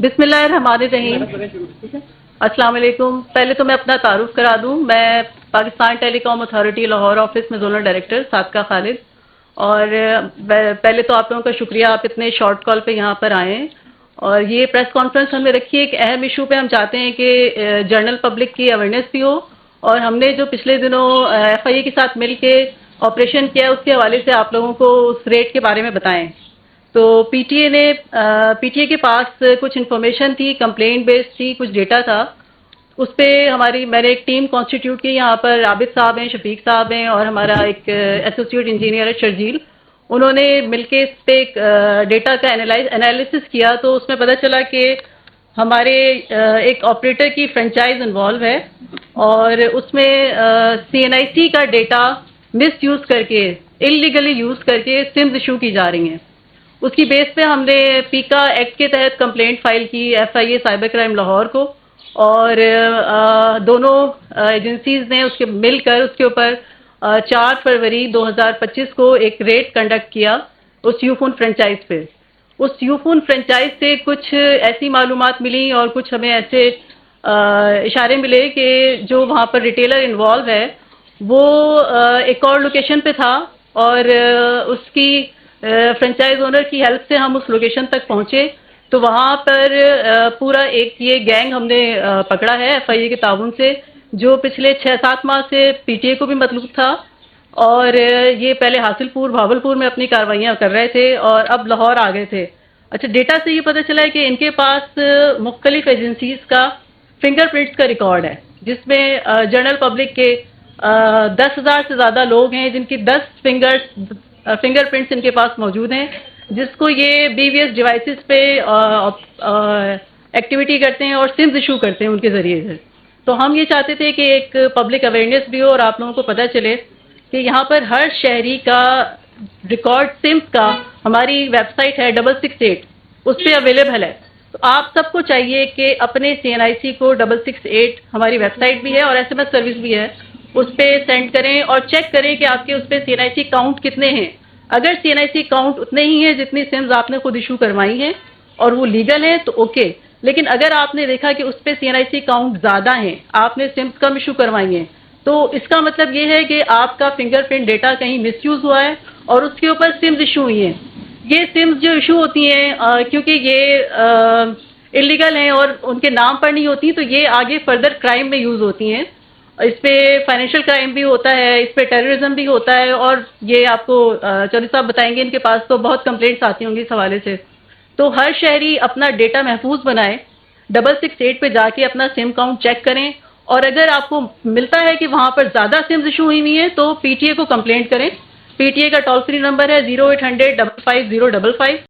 بسم اللہ الرحمن الرحیم۔ السلام علیکم۔ پہلے تو میں اپنا تعارف کرا دوں، میں پاکستان ٹیلی کام اتھارٹی لاہور آفس میں زونل ڈائریکٹر صادقہ خالد، اور پہلے تو آپ لوگوں کا شکریہ، آپ اتنے شارٹ کال پہ یہاں پر آئے ہیں، اور یہ پریس کانفرنس ہم نے رکھی ہے ایک اہم ایشو پہ۔ ہم چاہتے ہیں کہ جنرل پبلک کی اویئرنیس بھی ہو، اور ہم نے جو پچھلے دنوں ایف آئی اے کے ساتھ مل کے آپریشن کیا اس کے حوالے سے آپ لوگوں کو اس ریٹ کے بارے میں بتائیں۔ تو پی ٹی اے کے پاس کچھ انفارمیشن تھی، کمپلین بیس تھی، کچھ ڈیٹا تھا، اس پہ میں نے ایک ٹیم کانسٹیٹیوٹ کی۔ یہاں پر عابد صاحب ہیں، شفیق صاحب ہیں، اور ہمارا ایک ایسوسیٹ انجینئر ہے شرجیل۔ انہوں نے مل کے اس پہ ڈیٹا کا انالیسس کیا، تو اس میں پتہ چلا کہ ہمارے ایک آپریٹر کی فرینچائز انوالو ہے، اور اس میں سی این آئی سی کا ڈیٹا مس یوز کر کے، انلیگلی یوز کر کے سمز ایشو کی جا رہی ہیں۔ اس کی بیس پہ ہم نے پیکا ایکٹ کے تحت کمپلینٹ فائل کی F I A cyber crime Lahore کو، اور دونوں ایجنسیز نے اس کے مل کر اس کے اوپر 4 فروری 2025 کو ایک ریڈ کنڈکٹ کیا اس یو فون فرینچائز پہ۔ اس یو فون فرینچائز سے کچھ ایسی معلومات ملی اور کچھ ہمیں ایسے اشارے ملے کہ جو وہاں پر ریٹیلر انوالو ہے وہ ایک اور لوکیشن پہ تھا، اور اس کی فرینچائز اونر کی ہیلپ سے ہم اس لوکیشن تک پہنچے، تو وہاں پر پورا ایک یہ گینگ ہم نے پکڑا ہے ایف آئی اے کے تعاون سے، جو پچھلے 6-7 ماہ سے پی ٹی اے کو بھی مطلوب تھا، اور یہ پہلے حاصل پور بھاولپور میں اپنی کاروائیاں کر رہے تھے اور اب لاہور آ گئے تھے۔ اچھا، ڈیٹا سے یہ پتہ چلا ہے کہ ان کے پاس مختلف ایجنسیز کا فنگر پرنٹس کا ریکارڈ ہے، جس میں جنرل پبلک کے 10,000 سے زیادہ لوگ ہیں جن کی 10 فنگر پرنٹس ان کے پاس موجود ہیں، جس کو یہ بی وی ایس ڈیوائسز پہ ایکٹیویٹی کرتے ہیں اور سمز ایشو کرتے ہیں ان کے ذریعے سے۔ تو ہم یہ چاہتے تھے کہ ایک پبلک اویئرنیس بھی ہو اور آپ لوگوں کو پتہ چلے کہ یہاں پر ہر شہری کا ریکارڈ سمز کا ہماری ویب سائٹ ہے 668، اس پہ اویلیبل ہے۔ تو آپ سب کو چاہیے کہ اپنے سی این آئی سی کو 668 ہماری ویب سائٹ بھی ہے اور ایس ایم ایس سروس بھی ہے، اس پہ سینڈ کریں اور چیک کریں کہ آپ کے اس پہ سی این آئی سی کاؤنٹ کتنے ہیں۔ اگر سی این آئی سی کاؤنٹ اتنے ہی ہیں جتنی سمز آپ نے خود ایشو کروائی ہیں اور وہ لیگل ہیں تو اوکے، لیکن اگر آپ نے دیکھا کہ اس پہ سی این آئی سی کاؤنٹ زیادہ ہیں، آپ نے سمز کم ایشو کروائی ہیں، تو اس کا مطلب یہ ہے کہ آپ کا فنگر پرنٹ ڈیٹا کہیں مس یوز ہوا ہے اور اس کے اوپر سمز ایشو ہوئی ہیں۔ یہ سمز جو ایشو ہوتی ہیں کیونکہ یہ انلیگل ہیں اور ان کے نام پر نہیں ہوتی، تو یہ آگے فردر کرائم میں یوز ہوتی ہیں۔ اس پہ فائنینشیل کرائم بھی ہوتا ہے، اس پہ ٹیررزم بھی ہوتا ہے، اور یہ آپ کو چودھری صاحب بتائیں گے، ان کے پاس تو بہت کمپلینٹس آتی ہوں گی اس حوالے سے۔ تو ہر شہری اپنا ڈیٹا محفوظ بنائے، 668 پہ جا کے اپنا سم کاؤنٹ چیک کریں، اور اگر آپ کو ملتا ہے کہ وہاں پر زیادہ سمز ایشو ہوئی ہیں تو پی ٹی اے کو کمپلینٹ کریں۔ پی ٹی اے کا ٹول فری نمبر ہے 0800 55055۔